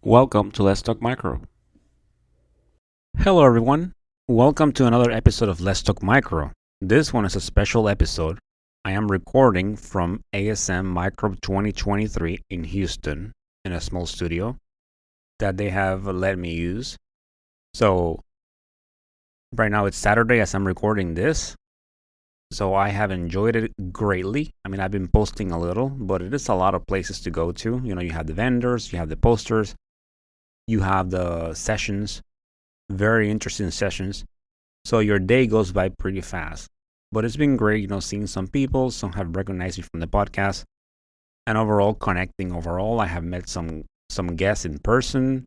Welcome to Let's Talk Micro. Hello, everyone. Welcome to another episode of Let's Talk Micro. This one is a special episode. I am recording from ASM Microbe 2023 in Houston in a small studio that they have let me use. So, right now it's Saturday as I'm recording this. So, I have enjoyed it greatly. I've been posting a little, but it is a lot of places to go to. You have the vendors, you have the posters, you have the sessions, very interesting sessions. So your day goes by pretty fast. But it's been great, seeing some people. Some have recognized me from the podcast, and overall connecting. Overall, I have met some guests in person,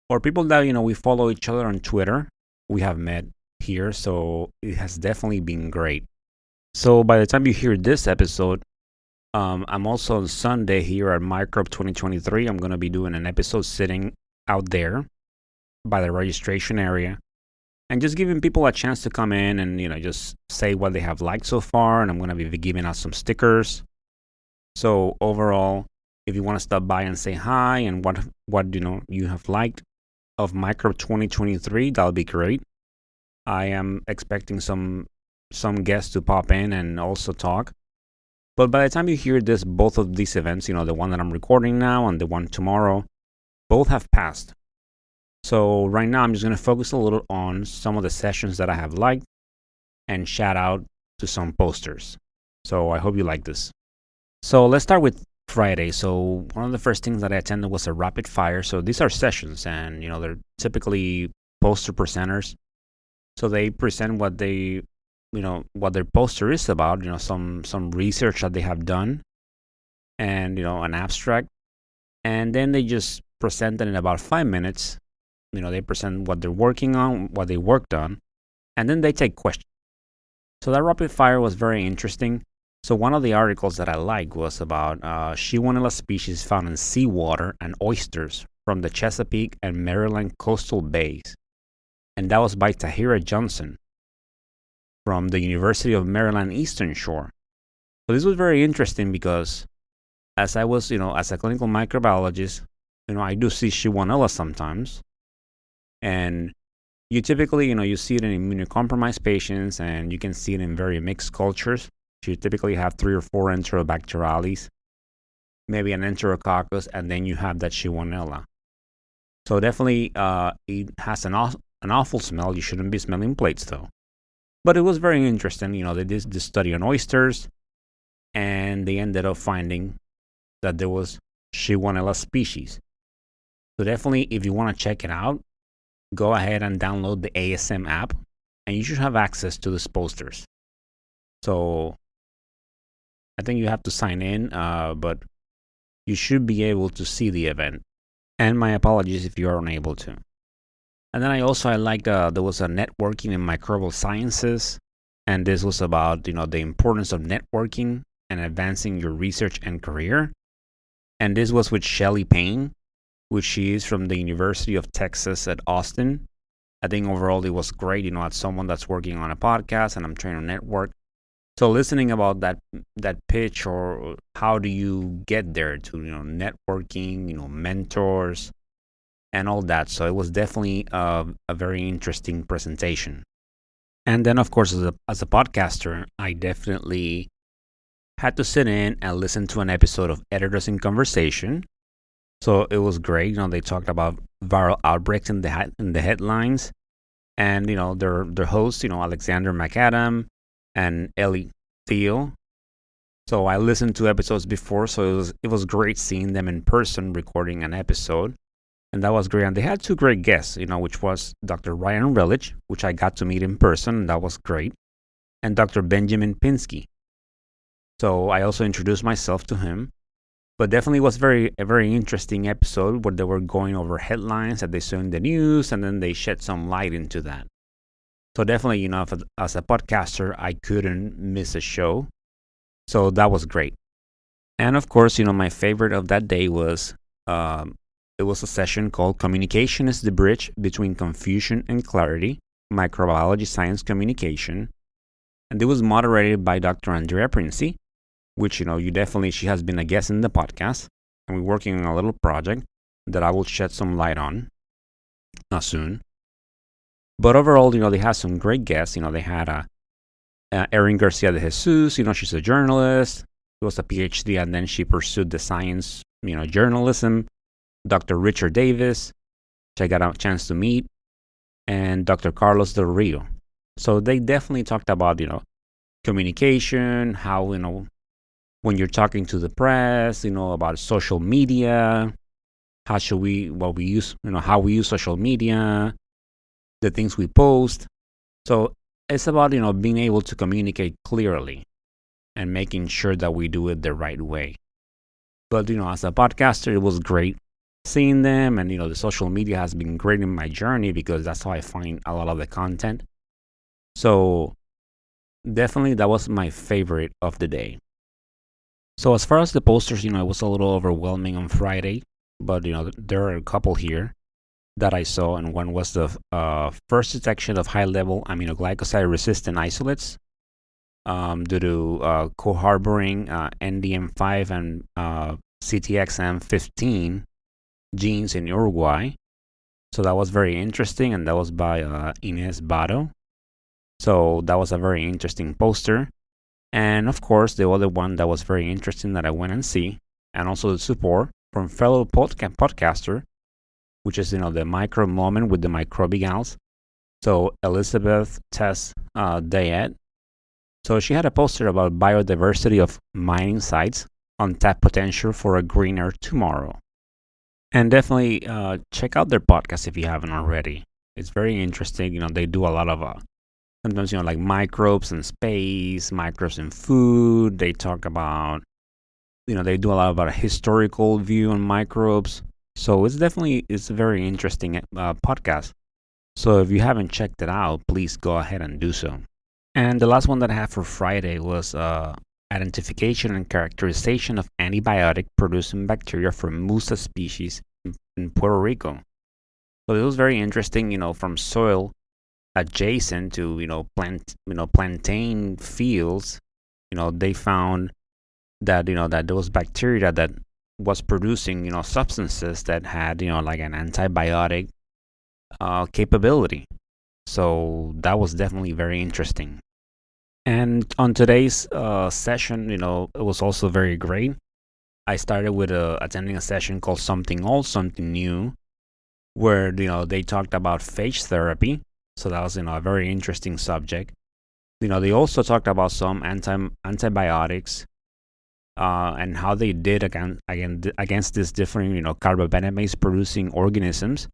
or people that we follow each other on Twitter. We have met here, so it has definitely been great. So by the time you hear this episode, I'm also on Sunday here at Microbe 2023. I'm gonna be doing an episode sitting out there by the registration area and just giving people a chance to come in and just say what they have liked so far. And I'm going to be giving out some stickers. So overall, if you want to stop by and say hi and what you have liked of Micro 2023, that'll be great. I am expecting some guests to pop in and also talk. But by the time you hear this, both of these events, the one that I'm recording now and the one tomorrow, both have passed. So right now I'm just going to focus a little on some of the sessions that I have liked and shout out to some posters. So I hope you like this. So let's start with Friday. So one of the first things that I attended was a rapid fire. So these are sessions and they're typically poster presenters. So they present what what their poster is about, some research that they have done and an abstract. And then they just present it in about 5 minutes. They present what they're working on, what they worked on, and then they take questions. So that rapid fire was very interesting. So one of the articles that I like was about Shewanella species found in seawater and oysters from the Chesapeake and Maryland coastal bays. And that was by Tahira Johnson from the University of Maryland Eastern Shore. So this was very interesting because as I was, as a clinical microbiologist, I do see Shewanella sometimes. And you typically, you see it in immunocompromised patients, and you can see it in very mixed cultures. So you typically have 3 or 4 enterobacteriales, maybe an enterococcus, and then you have that Shewanella. So definitely, it has an awful smell. You shouldn't be smelling plates, though. But it was very interesting. They did this study on oysters, and they ended up finding that there was Shewanella species. So definitely, if you want to check it out, go ahead and download the ASM app, and you should have access to these posters. So I think you have to sign in, but you should be able to see the event. And my apologies if you are unable to. And then I liked there was a networking in microbial sciences, and this was about the importance of networking and advancing your research and career. And this was with Shelley Payne, which she is from the University of Texas at Austin. I think overall it was great, as someone that's working on a podcast and I'm trying to network. So listening about that pitch, or how do you get there to, networking, mentors and all that. So it was definitely a very interesting presentation. And then of course, as a podcaster, I definitely had to sit in and listen to an episode of Editors in Conversation. So it was great. They talked about viral outbreaks in the headlines, and their hosts, Alexander McAdam and Ellie Theo. So I listened to episodes before, so it was great seeing them in person recording an episode, and that was great. And they had 2 great guests, which was Dr. Ryan Relich, which I got to meet in person, and that was great, and Dr. Benjamin Pinsky. So I also introduced myself to him. But definitely was a very interesting episode where they were going over headlines that they saw in the news, and then they shed some light into that. So definitely, as a podcaster, I couldn't miss a show. So that was great. And of course, my favorite of that day was it was a session called "Communication is the Bridge Between Confusion and Clarity: Microbiology Science Communication," and it was moderated by Dr. Andrea Princey, which she has been a guest in the podcast, and we're working on a little project. that I will shed some light on soon. But overall, they had some great guests. They had Erin Garcia de Jesus. She's a journalist. She was a PhD, and then she pursued the science, journalism. Dr. Richard Davis, which I got a chance to meet, and Dr. Carlos Del Rio. So they definitely talked about, communication, how, when you're talking to the press, about social media, how how we use social media, the things we post. So it's about, being able to communicate clearly and making sure that we do it the right way. But, as a podcaster, it was great seeing them, and the social media has been great in my journey because that's how I find a lot of the content. So definitely that was my favorite of the day. So as far as the posters, it was a little overwhelming on Friday, but there are a couple here that I saw, and one was the first detection of high-level aminoglycoside-resistant isolates due to co-harboring NDM5 and CTXM15 genes in Uruguay. So that was very interesting, and that was by Ines Bato. So that was a very interesting poster. And of course, the other one that was very interesting that I went and see, and also the support from fellow podcaster, which is the micro moment with the microbiologists. So Elizabeth Tess Dayet. So she had a poster about biodiversity of mining sites, untapped potential for a greener tomorrow. And definitely check out their podcast if you haven't already. It's very interesting. They do a lot of sometimes like microbes in space, microbes in food. They talk about they do a lot about a historical view on microbes. So it's a very interesting podcast. So if you haven't checked it out, please go ahead and do so. And the last one that I had for Friday was identification and characterization of antibiotic-producing bacteria from Musa species in Puerto Rico. So it was very interesting, from soil adjacent to plantain fields. They found that that those bacteria that was producing substances that had like an antibiotic capability. So that was definitely very interesting. And on today's session, it was also very great. I started with attending a session called Something Old, Something New, where they talked about phage therapy. So that was a very interesting subject. They also talked about some antibiotics and how they did against these different carbapenemase producing organisms.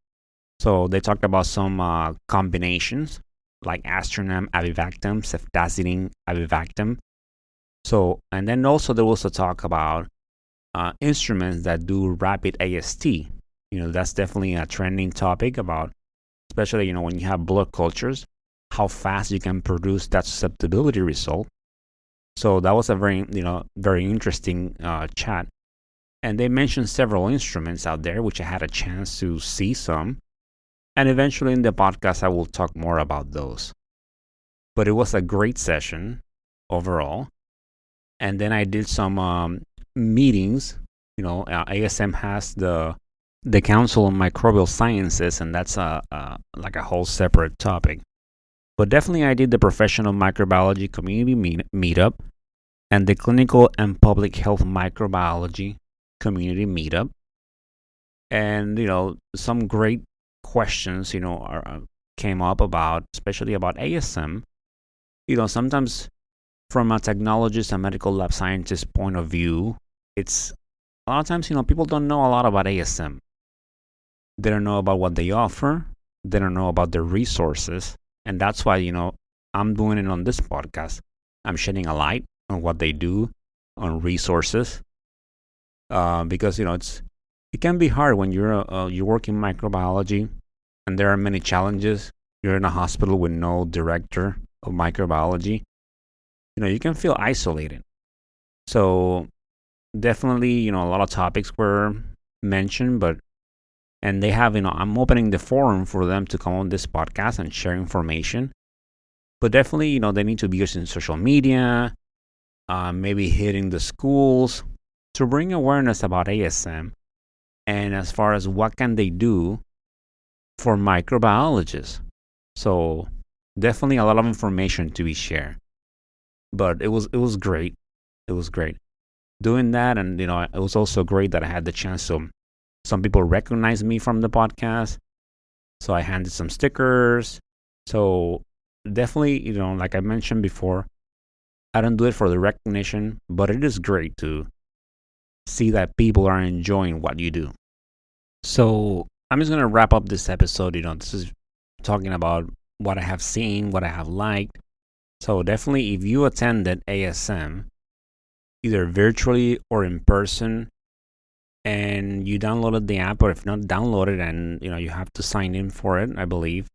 So they talked about some combinations like Astronam, Avivactam, Ceftazidime, Avivactam. So, and then also there was a talk about instruments that do rapid AST. That's definitely a trending topic about, especially, when you have blood cultures, how fast you can produce that susceptibility result. So that was a very interesting chat. And they mentioned several instruments out there, which I had a chance to see some. And eventually in the podcast, I will talk more about those. But it was a great session overall. And then I did some meetings. ASM has the Council on Microbial Sciences, and that's like a whole separate topic. But definitely I did the Professional Microbiology Community Meetup and the Clinical and Public Health Microbiology Community Meetup. And, some great questions, came up especially about ASM. Sometimes from a technologist and medical lab scientist point of view, it's a lot of times, people don't know a lot about ASM. They don't know about what they offer. They don't know about their resources. And that's why, I'm doing it on this podcast. I'm shedding a light on what they do, on resources. Because, it can be hard when you work in microbiology and there are many challenges. You're in a hospital with no director of microbiology. You can feel isolated. So definitely, a lot of topics were mentioned, and they have, I'm opening the forum for them to come on this podcast and share information. But definitely, they need to be using social media, maybe hitting the schools to bring awareness about ASM. and as far as what can they do for microbiologists. So definitely a lot of information to be shared. But it was great. It was great doing that, and it was also great that I had the chance to. Some people recognize me from the podcast, so I handed some stickers. So definitely, like I mentioned before, I don't do it for the recognition, but it is great to see that people are enjoying what you do. So I'm just gonna wrap up this episode. This is talking about what I have seen, what I have liked. So definitely, if you attended ASM, either virtually or in person, and you downloaded the app, or if not downloaded, and you have to sign in for it, I believe,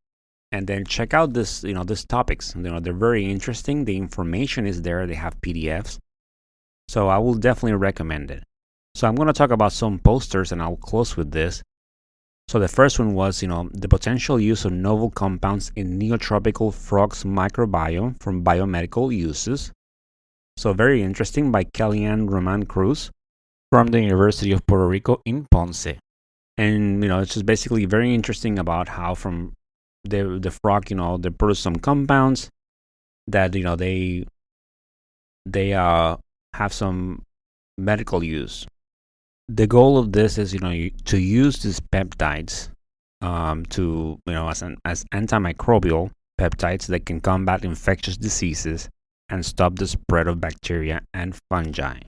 and then check out these topics. They're very interesting. The information is there. They have PDFs, so I will definitely recommend it. So I'm going to talk about some posters, and I'll close with this. So the first one was, the potential use of novel compounds in neotropical frogs microbiome from biomedical uses. So very interesting, by Kellyanne Roman Cruz from the University of Puerto Rico in Ponce. And, it's just basically very interesting about how from the frog, they produce some compounds that, they have some medical use. The goal of this is, to use these peptides to, as antimicrobial peptides that can combat infectious diseases and stop the spread of bacteria and fungi.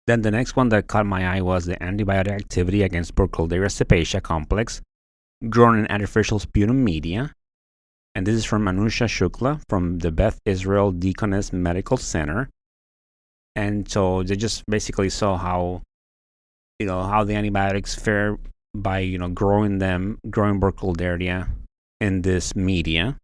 Then the next one that caught my eye was the antibiotic activity against Burkholderia cepacia complex grown in artificial sputum media. And this is from Anusha Shukla from the Beth Israel Deaconess Medical Center. And so they just basically saw how the antibiotics fare by, growing Burkholderia in this media.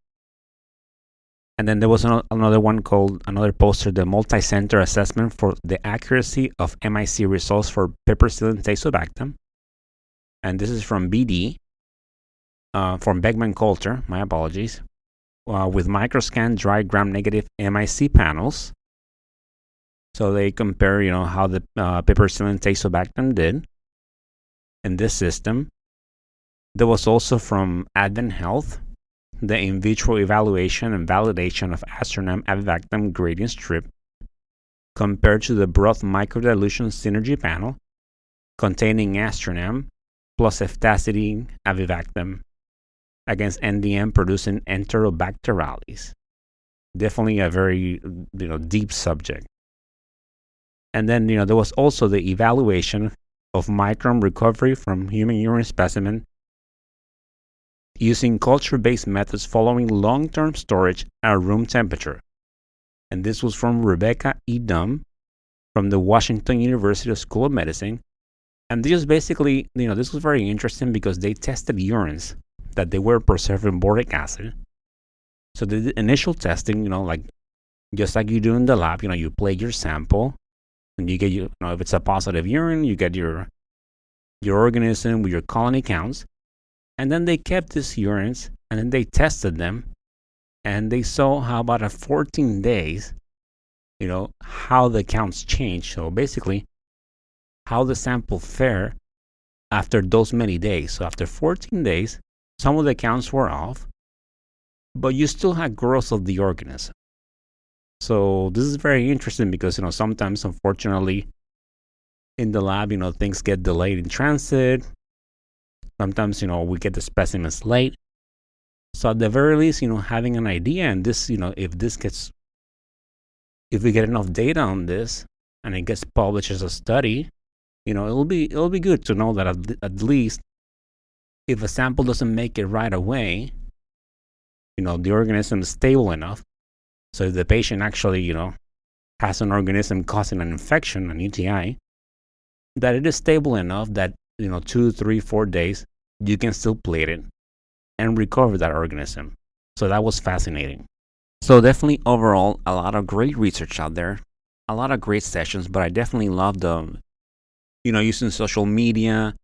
And then there was another poster, the multi-center assessment for the accuracy of MIC results for piperacillin tazobactam. And this is from BD, from Beckman Coulter, my apologies, with microscan dry gram-negative MIC panels. So they compare, how the piperacillin tazobactam did in this system. There was also from Advent Health, the in vitro evaluation and validation of Astronam avivactam gradient strip compared to the broth microdilution synergy panel containing Astronam plus ceftazidime avivactam against NDM producing Enterobacterales. Definitely a very deep subject. And then there was also the evaluation of microbe recovery from human urine specimen using culture-based methods following long-term storage at room temperature. And this was from Rebecca E. Dunn from the Washington University School of Medicine. And this basically, this was very interesting because they tested urines that they were preserving boric acid. So they did initial testing, just like you do in the lab, you plate your sample and you get, if it's a positive urine, you get your organism with your colony counts. And then they kept these urines and then they tested them and they saw how about at 14 days, how the counts change. So basically, how the sample fare after those many days. So after 14 days, some of the counts were off, but you still had growth of the organism. So this is very interesting because, sometimes, unfortunately, in the lab, things get delayed in transit. Sometimes, we get the specimens late. So at the very least, having an idea, and this, if we get enough data on this and it gets published as a study, it'll be good to know that at least if a sample doesn't make it right away, the organism is stable enough. So if the patient actually, has an organism causing an infection, an UTI, that it is stable enough that, 2, 3, 4 days, you can still plate it and recover that organism. So that was fascinating. So definitely overall, a lot of great research out there, a lot of great sessions, but I definitely love the, using social media,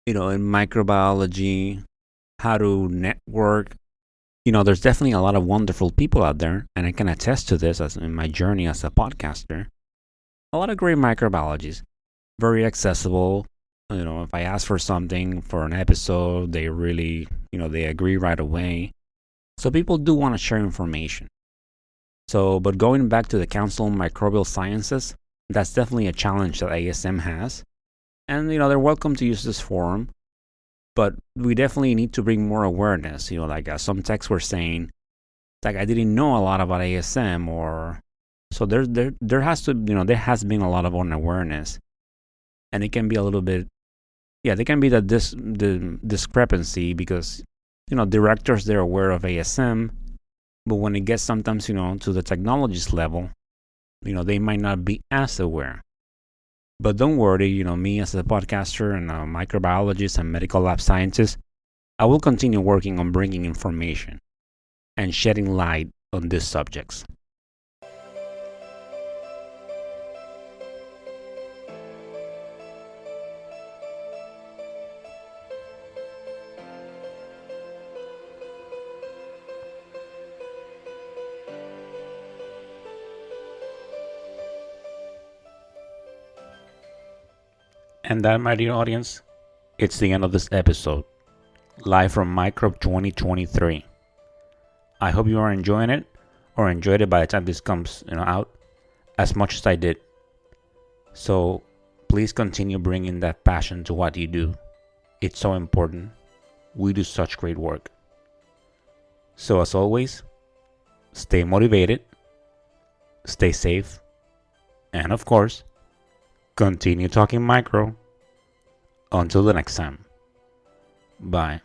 in microbiology, how to network. There's definitely a lot of wonderful people out there, and I can attest to this as in my journey as a podcaster. A lot of great microbiologies, very accessible, If I ask for something for an episode, they really, they agree right away. So people do want to share information. So, but going back to the Council on Microbial Sciences, that's definitely a challenge that ASM has. And, they're welcome to use this forum, but we definitely need to bring more awareness. Like some texts were saying, like I didn't know a lot about ASM, or so there has to, there has been a lot of unawareness, and it can be a little bit, yeah, there can be the discrepancy because, directors, they're aware of ASM, but when it gets sometimes, to the technologist level, they might not be as aware. But don't worry, me as a podcaster and a microbiologist and medical lab scientist, I will continue working on bringing information and shedding light on these subjects. And that, my dear audience, it's the end of this episode, live from Microbe 2023. I hope you are enjoying it, or enjoyed it by the time this comes out, as much as I did. So please continue bringing that passion to what you do. It's so important. We do such great work. So as always, stay motivated, stay safe, and of course, continue talking micro. Until the next time. Bye.